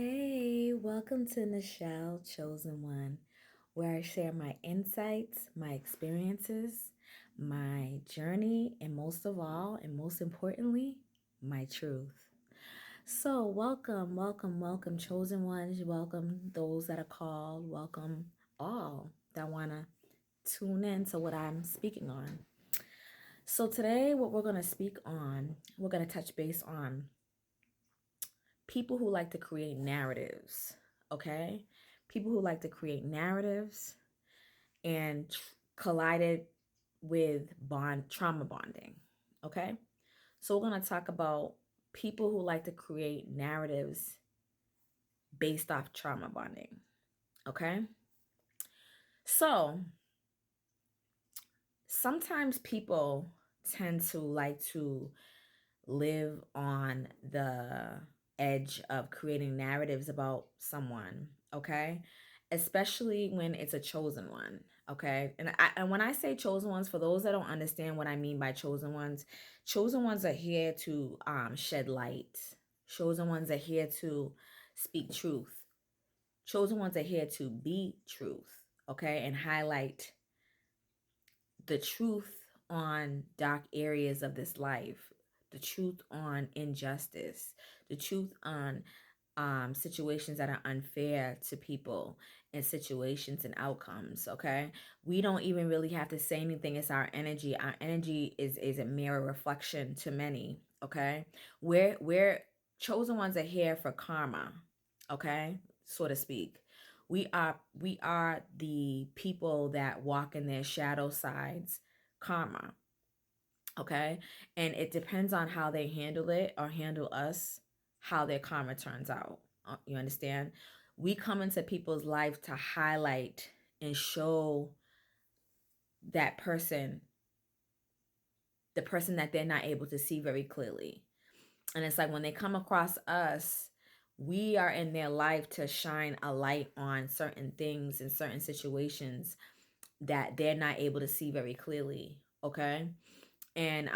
Hey, welcome to Nichelle Chosen One, where I share my insights, my experiences, my journey, and most of all, and most importantly, my truth. So, welcome, Chosen Ones. Welcome those that are called. Welcome all that want to tune in to what I'm speaking on. So, today, what we're going to speak on, we're going to touch base on people who like to create narratives, okay? People who like to create narratives and collided with trauma bonding, okay? So we're going to talk about people who like to create narratives based off trauma bonding, okay? So sometimes people tend to like to live on the edge of creating narratives about someone, okay? Especially when it's a chosen one, okay? And when I say chosen ones, for those that don't understand what I mean by chosen ones are here to shed light. Chosen ones are here to speak truth. Chosen ones are here to be truth, okay? And highlight the truth on dark areas of this life, the truth on injustice, the truth on situations that are unfair to people and situations and outcomes. Okay, we don't even really have to say anything. It's our energy. Our energy is a mirror reflection to many. Okay, we're chosen ones are here for karma. Okay, so to speak. We are the people that walk in their shadow sides karma. Okay, and it depends on how they handle it or handle us, how their karma turns out. You understand? We come into people's life to highlight and show that person, the person that they're not able to see very clearly. And it's like when they come across us, we are in their life to shine a light on certain things and certain situations that they're not able to see very clearly. Okay. And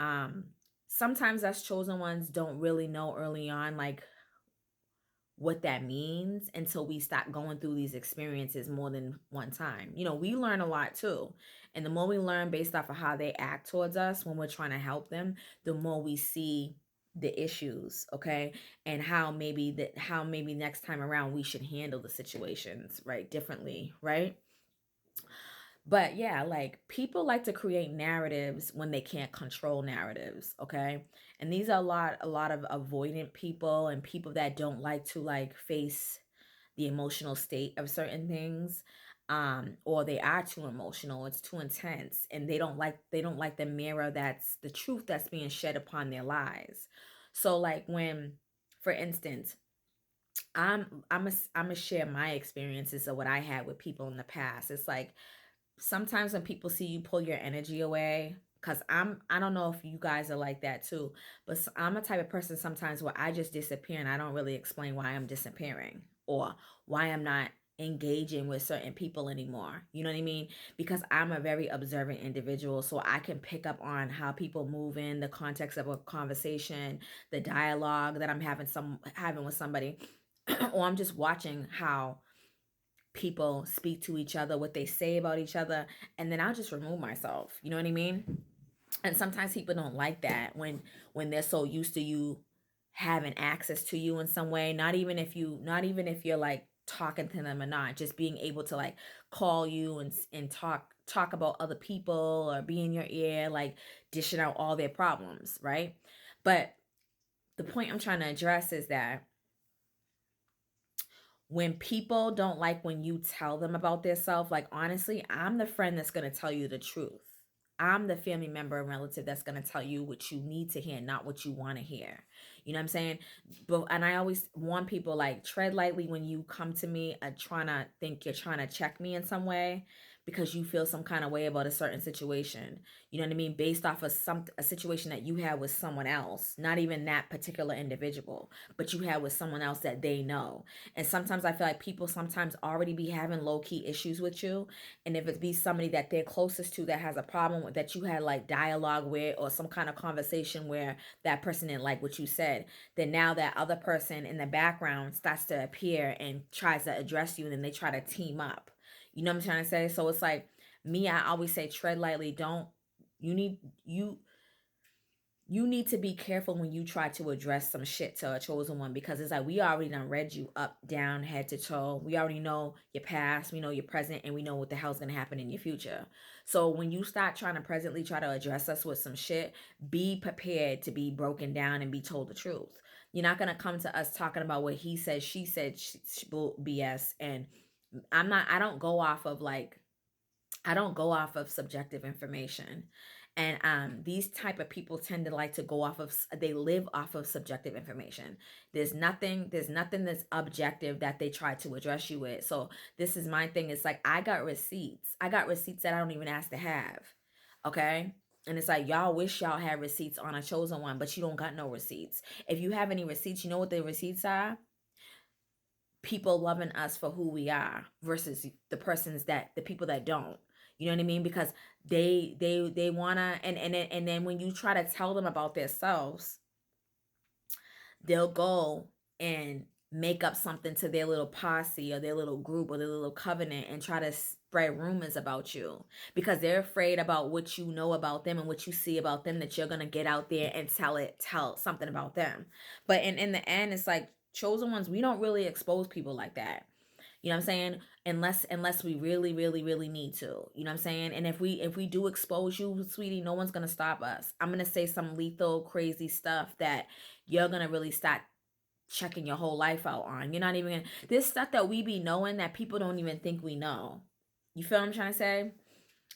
sometimes us chosen ones don't really know early on like what that means until we stop going through these experiences more than one time. You know, we learn a lot too. And the more we learn based off of how they act towards us when we're trying to help them, the more we see the issues, okay? And how maybe next time around we should handle the situations, right, differently, right? But yeah, like people like to create narratives when they can't control narratives, okay? And these are a lot of avoidant people and people that don't like to like face the emotional state of certain things, or they are too emotional, it's too intense, and they don't like the mirror that's the truth that's being shed upon their lives. So like when, for instance, I'm a share my experiences of what I had with people in the past. It's like sometimes when people see you pull your energy away, because I don't know if you guys are like that too, but I'm a type of person sometimes where I just disappear and I don't really explain why I'm disappearing or why I'm not engaging with certain people anymore. You know what I mean? Because I'm a very observant individual, so I can pick up on how people move in the context of a conversation, the dialogue that I'm having with somebody, or I'm just watching how people speak to each other, what they say about each other, and then I'll just remove myself. You know what I mean? And sometimes people don't like that when they're so used to you having access to you in some way, not even if you're like talking to them or not, just being able to like call you and talk about other people or be in your ear, like dishing out all their problems, right? But the point I'm trying to address is that when people don't like when you tell them about their self, like honestly, I'm the friend that's going to tell you the truth. I'm the family member and relative that's going to tell you what you need to hear, not what you want to hear. You know what I'm saying? But and I always warn people like tread lightly when you come to me trying to think you're trying to check me in some way, because you feel some kind of way about a certain situation. You know what I mean? Based off of a situation that you had with someone else, not even that particular individual, but you had with someone else that they know. And sometimes I feel like people sometimes already be having low key issues with you. And if it be somebody that they're closest to that has a problem with, that you had like dialogue with, or some kind of conversation where that person didn't like what you said, then now that other person in the background starts to appear and tries to address you, and then they try to team up. You know what I'm trying to say? So it's like, me, I always say tread lightly. Don't you need you you need to be careful when you try to address some shit to a chosen one, because it's like, we already done read you up, down, head to toe. We already know your past, we know your present, and we know what the hell's gonna happen in your future. So when you start trying to presently try to address us with some shit, be prepared to be broken down and be told the truth. You're not gonna come to us talking about what he said, she said, BS. And I don't go off of like, I don't go off of subjective information. And these type of people tend to like to go off of, they live off of subjective information. There's nothing that's objective that they try to address you with. So this is my thing. It's like, I got receipts that I don't even ask to have. Okay? And it's like, y'all wish y'all had receipts on a chosen one, but you don't got no receipts. If you have any receipts, you know what the receipts are? People loving us for who we are versus the people that don't. You know what I mean? Because they wanna, and then when you try to tell them about themselves, they'll go and make up something to their little posse or their little group or their little covenant and try to spread rumors about you, because they're afraid about what you know about them and what you see about them, that you're going to get out there and tell something about them. But in the end, it's like, chosen ones, we don't really expose people like that. You know what I'm saying? Unless we really, really, really need to. You know what I'm saying? And if we do expose you, sweetie, no one's gonna stop us. I'm gonna say some lethal, crazy stuff that you're gonna really start checking your whole life out on. You're not even gonna, this stuff that we be knowing that people don't even think we know. You feel what I'm trying to say?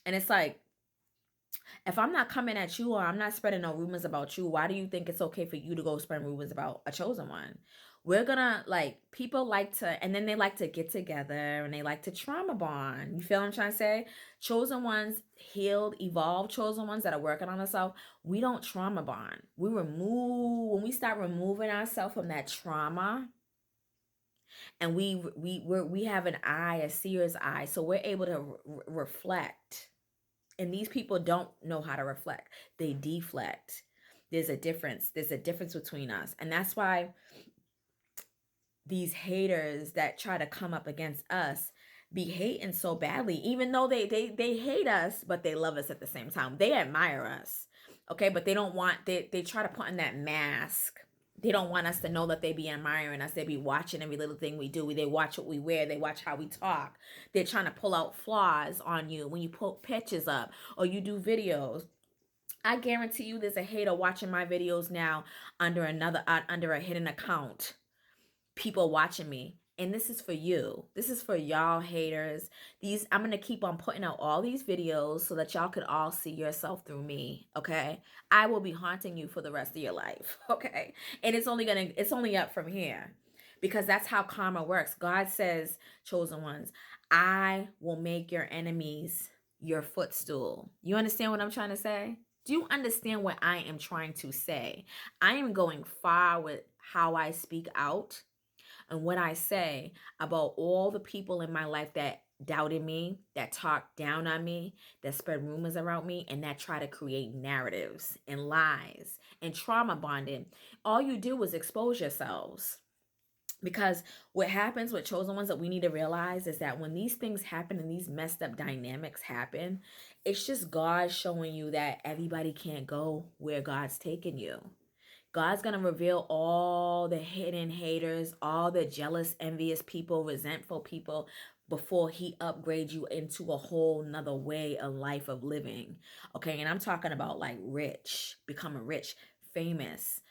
And it's like, if I'm not coming at you or I'm not spreading no rumors about you, why do you think it's okay for you to go spread rumors about a chosen one? We're gonna, like, people like to, and then they like to get together and they like to trauma bond. You feel what I'm trying to say? Chosen ones, healed, evolved chosen ones that are working on themselves, we don't trauma bond. When we start removing ourselves from that trauma, and we have an eye, a seer's eye, so we're able to reflect. And these people don't know how to reflect, they deflect. There's a difference between us, and that's why these haters that try to come up against us be hating so badly, even though they hate us, but they love us at the same time. They admire us, okay, but they don't want, they try to put on that mask. They don't want us to know that they be admiring us. They be watching every little thing we do. They watch what we wear. They watch how we talk. They're trying to pull out flaws on you when you put pictures up or you do videos. I guarantee you there's a hater watching my videos now under a hidden account. People watching me. And this is for you. This is for y'all haters. I'm going to keep on putting out all these videos so that y'all could all see yourself through me, okay? I will be haunting you for the rest of your life, okay? And it's only up from here. Because that's how karma works. God says, chosen ones, I will make your enemies your footstool. You understand what I'm trying to say? Do you understand what I am trying to say? I am going far with how I speak out and what I say about all the people in my life that doubted me, that talked down on me, that spread rumors around me, and that try to create narratives and lies and trauma bonding. All you do is expose yourselves. Because what happens with chosen ones that we need to realize is that when these things happen and these messed up dynamics happen, it's just God showing you that everybody can't go where God's taking you. God's going to reveal all the hidden haters, all the jealous, envious people, resentful people before he upgrades you into a whole nother way of life of living. Okay. And I'm talking about like rich, becoming rich, famous,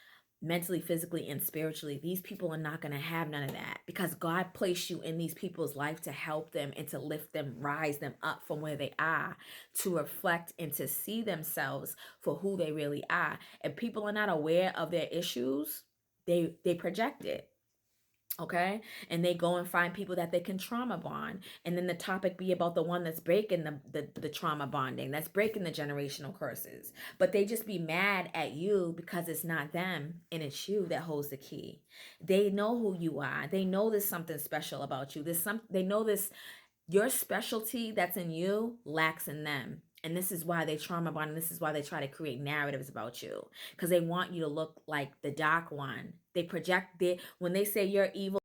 mentally, physically, and spiritually. These people are not going to have none of that, because God placed you in these people's life to help them and to lift them, rise them up from where they are, to reflect and to see themselves for who they really are. And people are not aware of their issues, they project it. Okay, and they go and find people that they can trauma bond, and then the topic be about the one that's breaking the trauma bonding, that's breaking the generational curses, but they just be mad at you because it's not them and it's you that holds the key. They know who you are, they know there's something special about you, they know this, your specialty that's in you lacks in them. And this is why they trauma bond. And this is why they try to create narratives about you, because they want you to look like the dark one. They project, when they say you're evil,